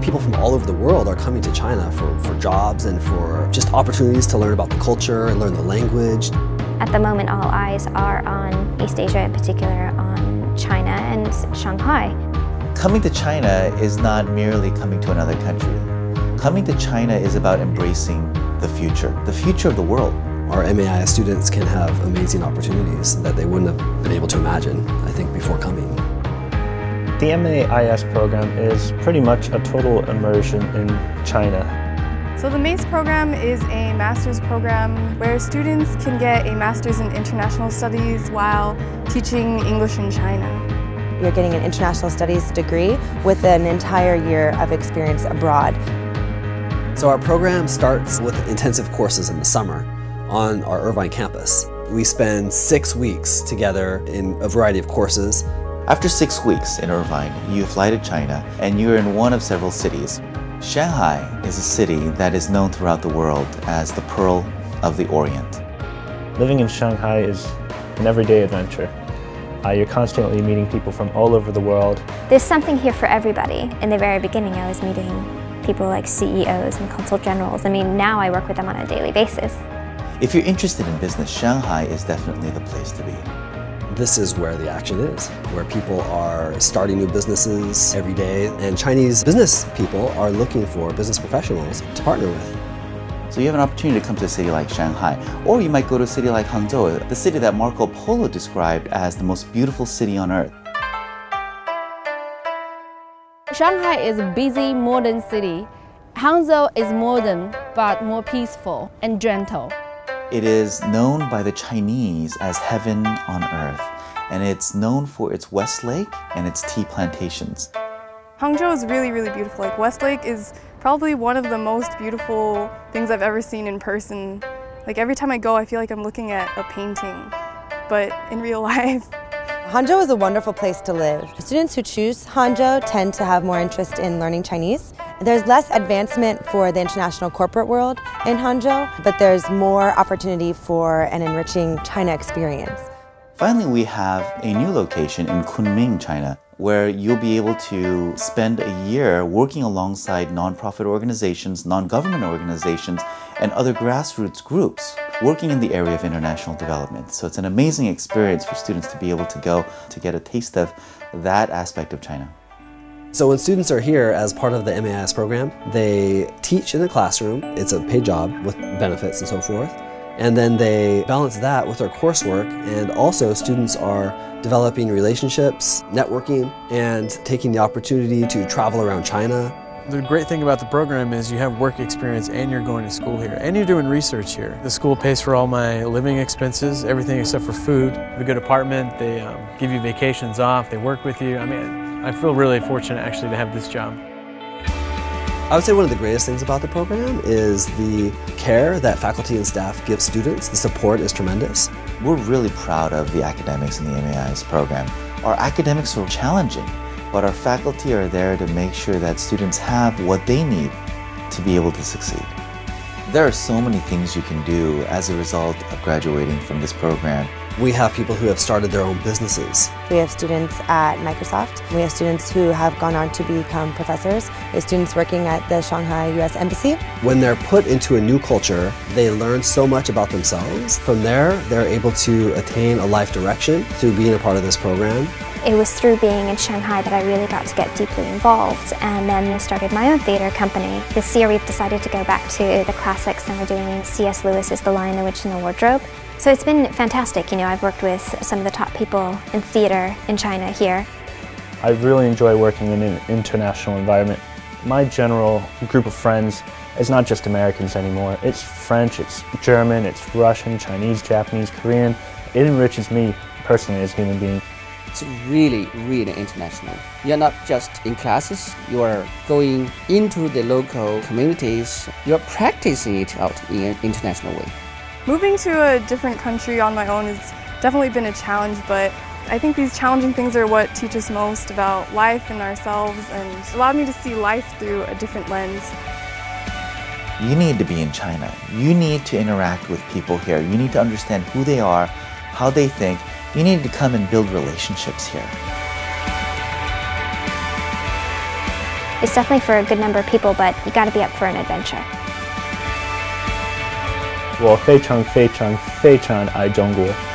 People from all over the world are coming to China for jobs and for just opportunities to learn about the culture and learn the language. At the moment, all eyes are on East Asia, in particular on China and Shanghai. Coming to China is not merely coming to another country. Coming to China is about embracing the future of the world. Our MAIS students can have amazing opportunities that they wouldn't have been able to imagine, I think, before coming. The MAIS program is pretty much a total immersion in China. So the MAIS program is a master's program where students can get a master's in international studies while teaching English in China. You're getting an international studies degree with an entire year of experience abroad. So our program starts with intensive courses in the summer on our Irvine campus. We spend 6 weeks together in a variety of courses. After 6 weeks in Irvine, you fly to China and you're in one of several cities. Shanghai is a city that is known throughout the world as the Pearl of the Orient. Living in Shanghai is an everyday adventure. You're constantly meeting people from all over the world. There's something here for everybody. In the very beginning, I was meeting people like CEOs and consul generals. I mean, now I work with them on a daily basis. If you're interested in business, Shanghai is definitely the place to be. This is where the action is, where people are starting new businesses every day, and Chinese business people are looking for business professionals to partner with. So you have an opportunity to come to a city like Shanghai, or you might go to a city like Hangzhou, the city that Marco Polo described as the most beautiful city on earth. Shanghai is a busy, modern city. Hangzhou is modern, but more peaceful and gentle. It is known by the Chinese as heaven on earth, and it's known for its West Lake and its tea plantations. Hangzhou is really, really beautiful. Like Westlake is probably one of the most beautiful things I've ever seen in person. Like every time I go, I feel like I'm looking at a painting, but in real life. Hangzhou is a wonderful place to live. Students who choose Hangzhou tend to have more interest in learning Chinese. There's less advancement for the international corporate world in Hangzhou, but there's more opportunity for an enriching China experience. Finally, we have a new location in Kunming, China, where you'll be able to spend a year working alongside nonprofit organizations, non-government organizations, and other grassroots groups working in the area of international development. So it's an amazing experience for students to be able to go to get a taste of that aspect of China. So when students are here as part of the MAIS program, they teach in the classroom. It's a paid job with benefits and so forth. And then they balance that with their coursework, and also students are developing relationships, networking, and taking the opportunity to travel around China. The great thing about the program is you have work experience and you're going to school here, and you're doing research here. The school pays for all my living expenses, everything except for food. You have a good apartment, they give you vacations off, they work with you. I mean, I feel really fortunate actually to have this job. I would say one of the greatest things about the program is the care that faculty and staff give students. The support is tremendous. We're really proud of the academics in the MAIS program. Our academics are challenging, but our faculty are there to make sure that students have what they need to be able to succeed. There are so many things you can do as a result of graduating from this program. We have people who have started their own businesses. We have students at Microsoft. We have students who have gone on to become professors. We have students working at the Shanghai U.S. Embassy. When they're put into a new culture, they learn so much about themselves. From there, they're able to attain a life direction through being a part of this program. It was through being in Shanghai that I really got to get deeply involved, and then I started my own theater company. This year we've decided to go back to the classics, and we're doing C.S. Lewis's The Lion, the Witch, and the Wardrobe. So it's been fantastic. You know, I've worked with some of the top people in theater in China here. I really enjoy working in an international environment. My general group of friends is not just Americans anymore. It's French, it's German, it's Russian, Chinese, Japanese, Korean. It enriches me personally as a human being. It's really, really international. You're not just in classes, you are going into the local communities. You're practicing it out in an international way. Moving to a different country on my own has definitely been a challenge, but I think these challenging things are what teach us most about life and ourselves, and allowed me to see life through a different lens. You need to be in China. You need to interact with people here. You need to understand who they are, how they think. You need to come and build relationships here. It's definitely for a good number of people, but you got to be up for an adventure. 我非常非常非常爱中国。